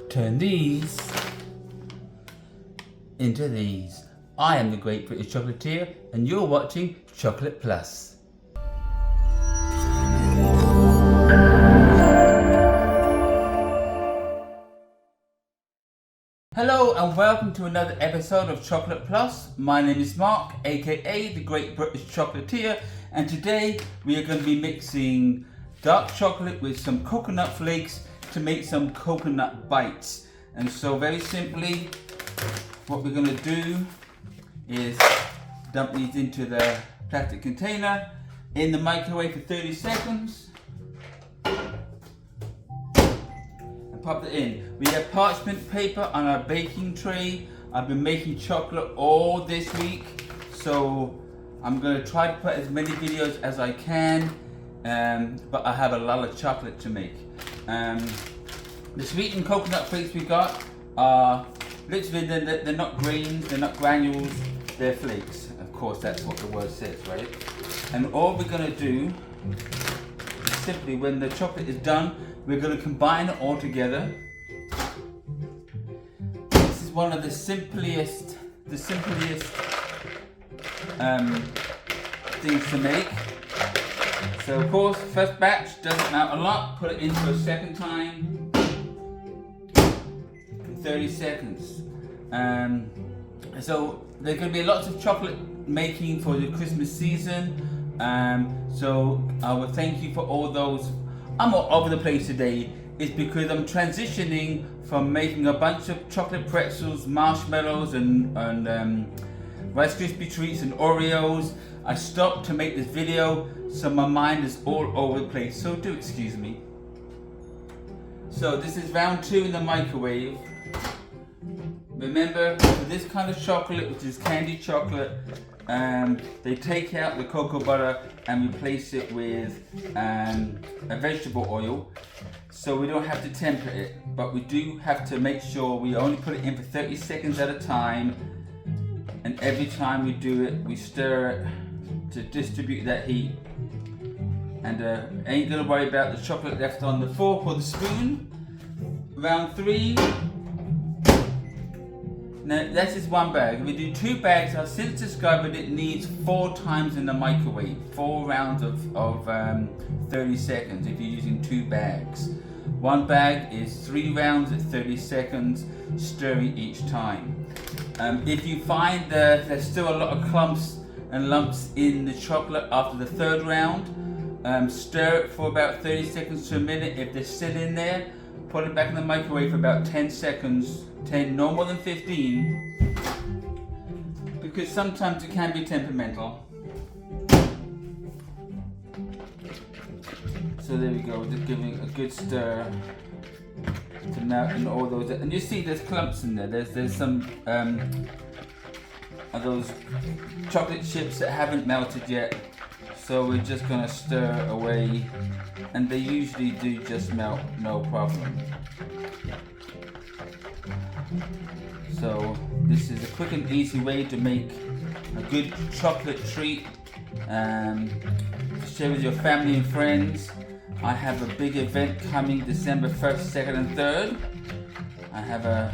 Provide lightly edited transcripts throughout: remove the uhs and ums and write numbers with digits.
turn these into these. I am the Great British Chocolatier and you're watching Chocolate Plus. Hello and welcome to another episode of Chocolate Plus. My name is Mark, aka the Great British Chocolatier, and today we are going to be mixing dark chocolate with some coconut flakes to make some coconut bites. And so very simply, what we're going to do is dump these into the plastic container in the microwave for 30 seconds and pop it in. We have parchment paper on our baking tray. I've been making chocolate all this week, so I'm going to try to put as many videos as I can, but I have a lot of chocolate to make. The sweetened coconut flakes we got are literally, they're not grains, they're not granules, they're flakes. Of course, that's what the word says, right? And all we're going to do is simply, when the chocolate is done, we're going to combine it all together. This is one of the simplest things to make. So of course, first batch doesn't melt a lot. Put it in for a second time. 30 seconds. So there's going to be lots of chocolate making for the Christmas season. So I will thank you for all those. I'm all over the place today. It's because I'm transitioning from making a bunch of chocolate pretzels, marshmallows, and Rice Krispie treats and Oreos. I stopped to make this video, so my mind is all over the place. So do excuse me. So this is round 2 in the microwave. Remember, for this kind of chocolate, which is candy chocolate, they take out the cocoa butter and replace it with a vegetable oil, so we don't have to temper it, but we do have to make sure we only put it in for 30 seconds at a time, and every time we do it, we stir it to distribute that heat. And ain't gonna worry about the chocolate left on the fork or the spoon. Round 3. Now this is 1 bag. If we do 2 bags, I've since discovered it needs 4 times in the microwave. 4 rounds of 30 seconds if you're using 2 bags. 1 bag is 3 rounds at 30 seconds, stirring each time. If you find that there's still a lot of clumps and lumps in the chocolate after the 3rd round, stir it for about 30 seconds to a minute. If they're still in there, put it back in the microwave for about 10 seconds, 10, no more than 15, because sometimes it can be temperamental. So there we go, just giving a good stir to melt in all those, and you see there's clumps in there. There's some of those chocolate chips that haven't melted yet. So we're just going to stir away, and they usually do just melt, no problem. So this is a quick and easy way to make a good chocolate treat to share with your family and friends. I have a big event coming December 1st, 2nd and 3rd. I have a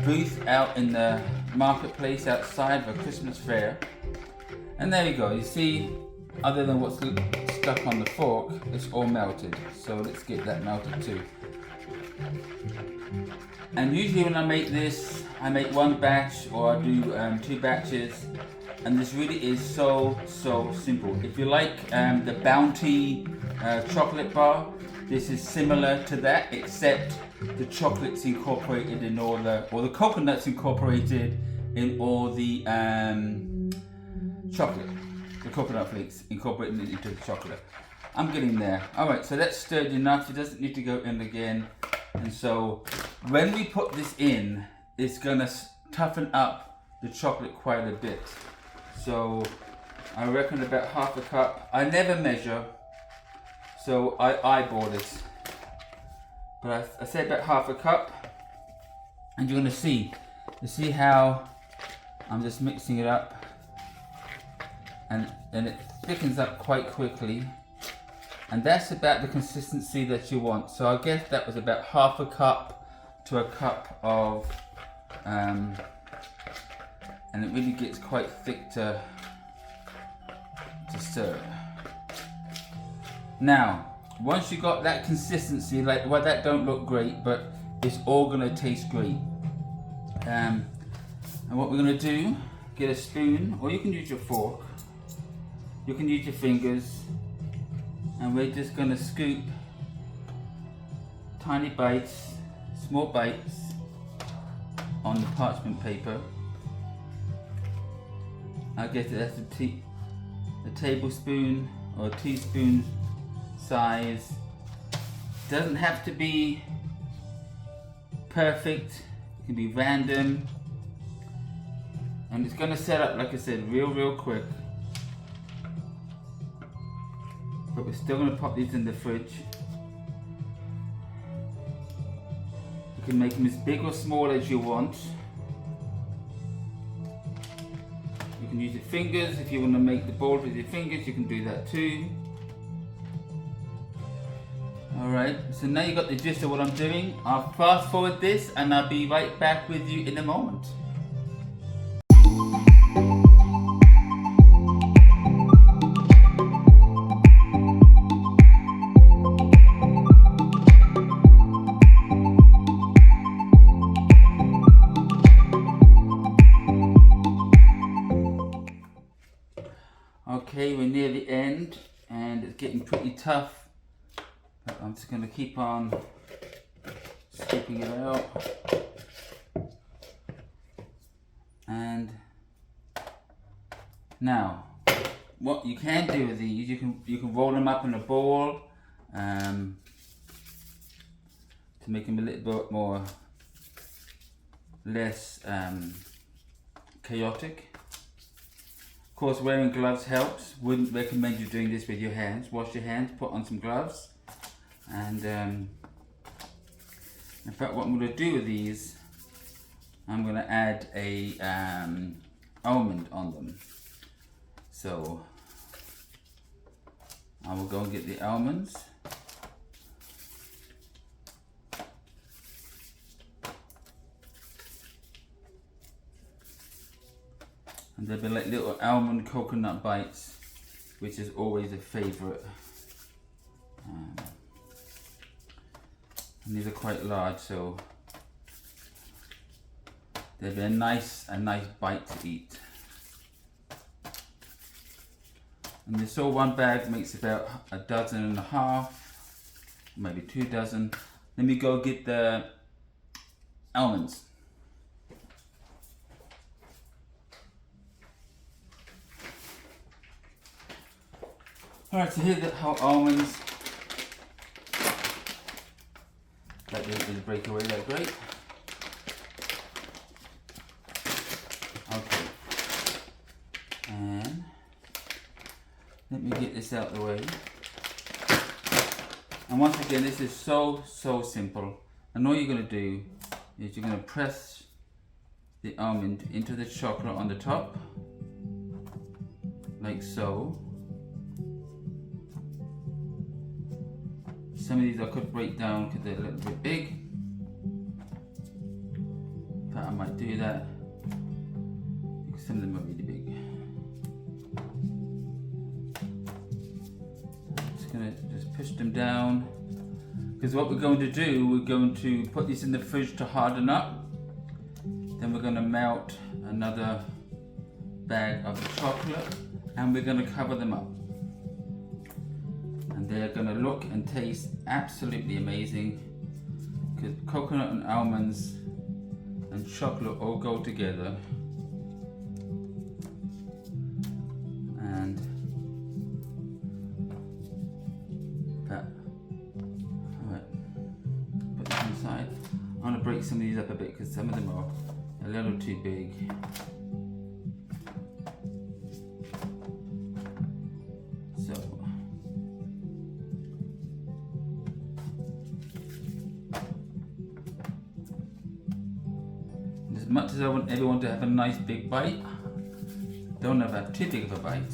booth out in the marketplace outside of a Christmas fair. And there you go, you see, other than what's stuck on the fork, it's all melted. So let's get that melted too. And usually when I make this, I make 1 batch, or I do 2 batches. And this really is so simple. If you like the Bounty chocolate bar, this is similar to that, except the chocolate's incorporated in all the, or the coconut's incorporated in all the chocolate, the coconut flakes incorporated into the chocolate. I'm getting there. Alright, so that's stirred enough. It doesn't need to go in again. And so when we put this in, it's gonna toughen up the chocolate quite a bit. So I reckon about 1/2 cup. I never measure, so I eyeball this. But I say about 1/2 cup. And you're gonna see, you see how I'm just mixing it up, and it thickens up quite quickly. And that's about the consistency that you want. So I guess that was about half a cup to a cup of, and it really gets quite thick to stir. Now, once you got that consistency, like, well, that don't look great, but it's all gonna taste great. And what we're gonna do, get a spoon, or you can use your fork, you can use your fingers, and we're just gonna scoop tiny bites, small bites, on the parchment paper. I guess that's a tablespoon or a teaspoon size. Doesn't have to be perfect, it can be random. And it's gonna set up, like I said, real quick. But we're still gonna pop these in the fridge. You can make them as big or small as you want. You can use your fingers. If you want to make the balls with your fingers, you can do that too. Alright, so now you got the gist of what I'm doing. I'll fast forward this and I'll be right back with you in a moment. Okay, we're near the end and it's getting pretty tough, but I'm just going to keep on scooping it out. And now, what you can do with these, you can roll them up in a ball to make them a little bit more less chaotic. Of course, wearing gloves helps. Wouldn't recommend you doing this with your hands. Wash your hands, put on some gloves, and in fact, what I'm going to do with these, I'm going to add a almond on them. So I will go and get the almonds. And they'll be like little almond coconut bites, which is always a favourite. And these are quite large, so they'll be a nice bite to eat. And this whole one bag makes about 1.5 dozen, maybe 2 dozen. Let me go get the almonds. Alright, so here's the whole almonds. That didn't break away that great. Okay. And let me get this out of the way. And once again, this is so simple. And all you're going to do is you're going to press the almond into the chocolate on the top, like so. Some of these I could break down because they're a little bit big, but I might do that because some of them are really big. I'm just going to push them down, because what we're going to do, we're going to put these in the fridge to harden up. Then we're going to melt another bag of the chocolate and we're going to cover them up. And they're going to look and taste absolutely amazing, because coconut and almonds and chocolate all go together. And that, alright, put this inside. I'm going to break some of these up a bit because some of them are a little too big. As much as I want everyone to have a nice big bite, don't have too big of a bite.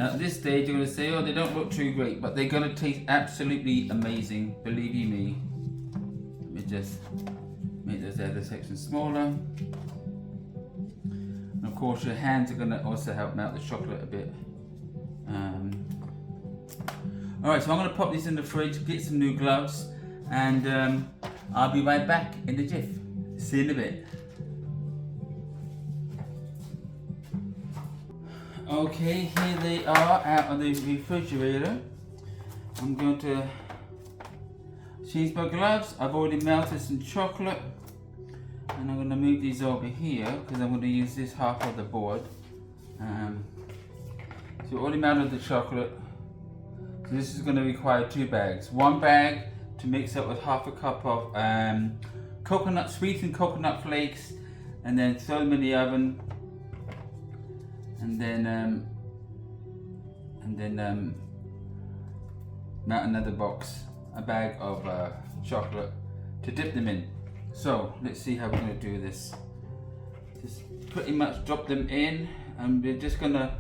Now at this stage you're going to say, oh, they don't look too great, but they're going to taste absolutely amazing, believe you me. Let me just make those other sections smaller. And of course your hands are going to also help melt the chocolate a bit. Alright, so I'm going to pop these in the fridge, get some new gloves, and I'll be right back in a jiff. See you in a bit. Okay, here they are out of the refrigerator. I'm going to change my gloves. I've already melted some chocolate, and I'm going to move these over here because I'm going to use this half of the board. So already melted the chocolate. So this is going to require 2 bags. 1 bag to mix up with half a cup of sweetened coconut flakes, and then throw them in the oven. And then melt another a bag of chocolate to dip them in. So let's see how we're going to do this. Just pretty much drop them in, and we're just going to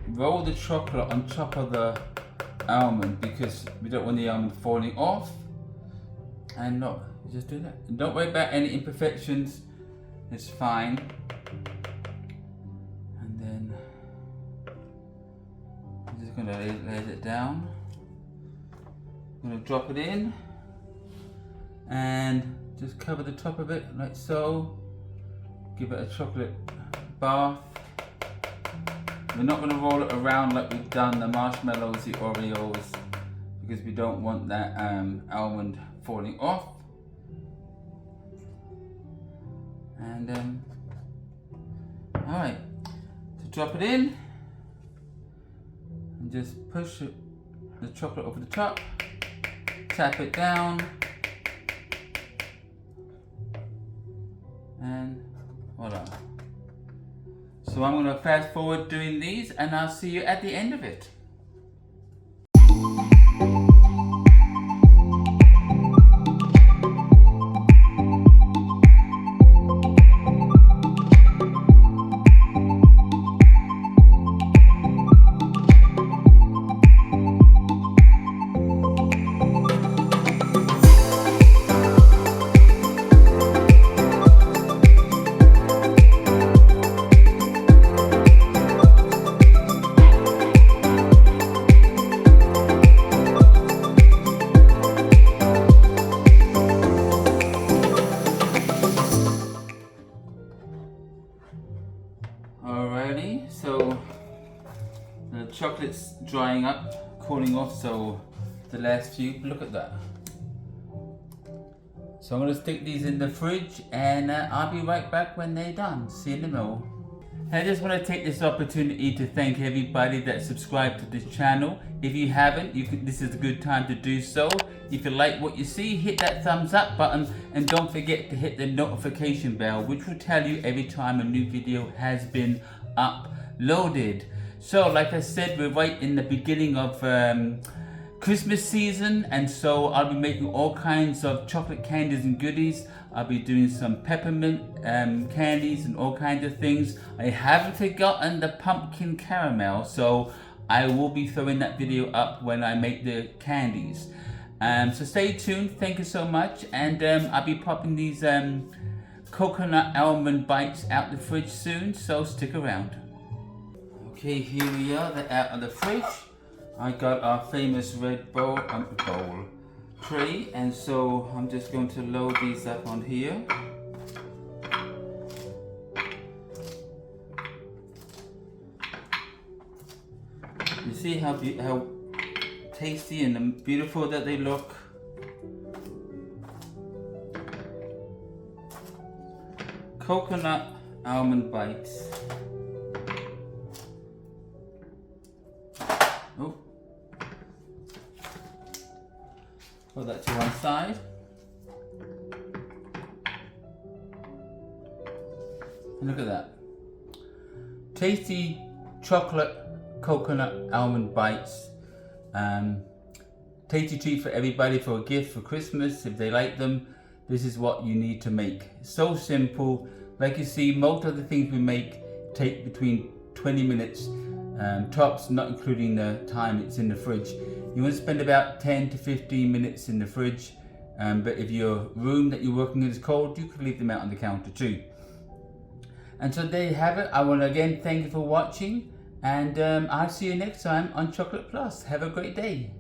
roll the chocolate on top of the almond because we don't want the almond falling off. And look, just do that. And don't worry about any imperfections, it's fine. I'm going to lay it down. I'm going to drop it in and just cover the top of it like so. Give it a chocolate bath. We're not going to roll it around like we've done the marshmallows, the Oreos, because we don't want that almond falling off. And alright, so drop it in. And just push the chocolate over the top, tap it down, and voila. So I'm going to fast forward doing these, and I'll see you at the end of it. Alrighty, so the chocolate's drying up, cooling off, so the last few, look at that. So I'm going to stick these in the fridge, and I'll be right back when they're done. See you in a minute. I just want to take this opportunity to thank everybody that subscribed to this channel. If you haven't, this is a good time to do so. If you like what you see, hit that thumbs up button, and don't forget to hit the notification bell, which will tell you every time a new video has been uploaded. So like I said, we're right in the beginning of Christmas season, and so I'll be making all kinds of chocolate candies and goodies. I'll be doing some peppermint candies and all kinds of things. I haven't forgotten the pumpkin caramel, so I will be throwing that video up when I make the candies. So stay tuned, thank you so much, and I'll be popping these coconut almond bites out the fridge soon, so stick around. Okay, here we are, they're out of the fridge. I got our famous red bowl tray, and so I'm just going to load these up on here. You see how tasty and beautiful that they look. Coconut almond bites. Oh. Put that to one side. And look at that. Tasty chocolate coconut almond bites. Tasty treat for everybody, for a gift for Christmas if they like them. This is what you need to make. So simple. Like you see, most of the things we make take between 20 minutes tops, not including the time it's in the fridge. You want to spend about 10 to 15 minutes in the fridge, but if your room that you're working in is cold, you could leave them out on the counter too. And so there you have it. I want to again thank you for watching, and I'll see you next time on Chocolate Plus. Have a great day.